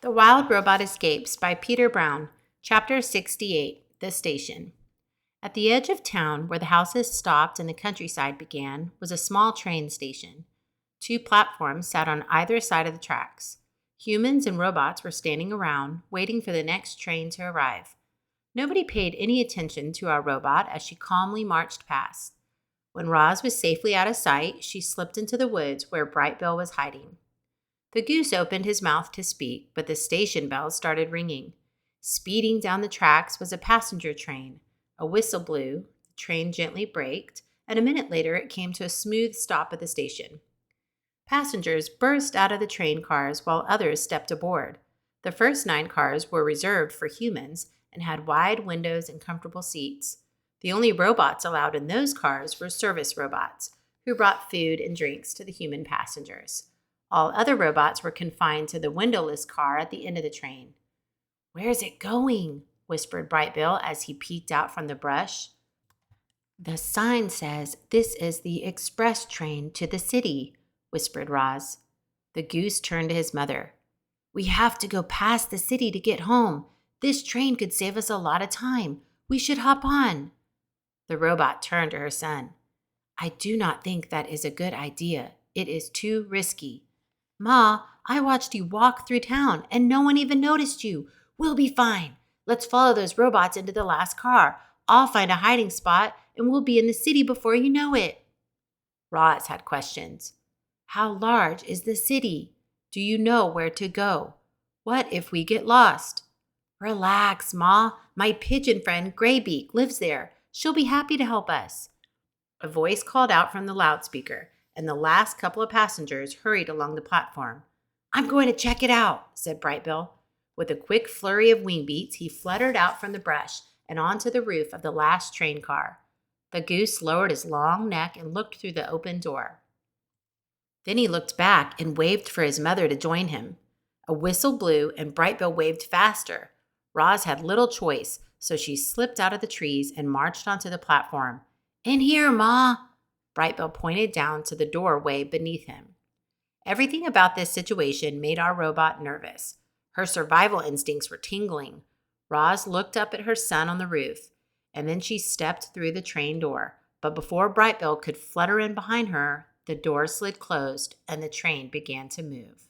The Wild Robot Escapes by Peter Brown, Chapter 68, The Station. At the edge of town, where the houses stopped and the countryside began, was a small train station. 2 platforms sat on either side of the tracks. Humans and robots were standing around, waiting for the next train to arrive. Nobody paid any attention to our robot as she calmly marched past. When Roz was safely out of sight, she slipped into the woods where Bright Bill was hiding. The goose opened his mouth to speak, but the station bells started ringing. Speeding down the tracks was a passenger train. A whistle blew, the train gently braked, and a minute later it came to a smooth stop at the station. Passengers burst out of the train cars while others stepped aboard. The first 9 cars were reserved for humans and had wide windows and comfortable seats. The only robots allowed in those cars were service robots, who brought food and drinks to the human passengers. All other robots were confined to the windowless car at the end of the train. "Where's it going?" whispered Bright Bill as he peeked out from the brush. "The sign says this is the express train to the city," whispered Roz. The goose turned to his mother. "We have to go past the city to get home. This train could save us a lot of time. We should hop on." The robot turned to her son. "I do not think that is a good idea. It is too risky." "Ma, I watched you walk through town and no one even noticed you. We'll be fine. Let's follow those robots into the last car. I'll find a hiding spot and we'll be in the city before you know it." Roz had questions. "How large is the city? Do you know where to go? What if we get lost?" "Relax, Ma. My pigeon friend Graybeak lives there. She'll be happy to help us." A voice called out from the loudspeaker, and the last couple of passengers hurried along the platform. "I'm going to check it out," said Bright Bill. With a quick flurry of wing beats, he fluttered out from the brush and onto the roof of the last train car. The goose lowered his long neck and looked through the open door. Then he looked back and waved for his mother to join him. A whistle blew and Bright Bill waved faster. Roz had little choice, so she slipped out of the trees and marched onto the platform. "In here, Ma!" Bright Bill pointed down to the doorway beneath him. Everything about this situation made our robot nervous. Her survival instincts were tingling. Roz looked up at her son on the roof, and then she stepped through the train door. But before Bright Bill could flutter in behind her, the door slid closed and the train began to move.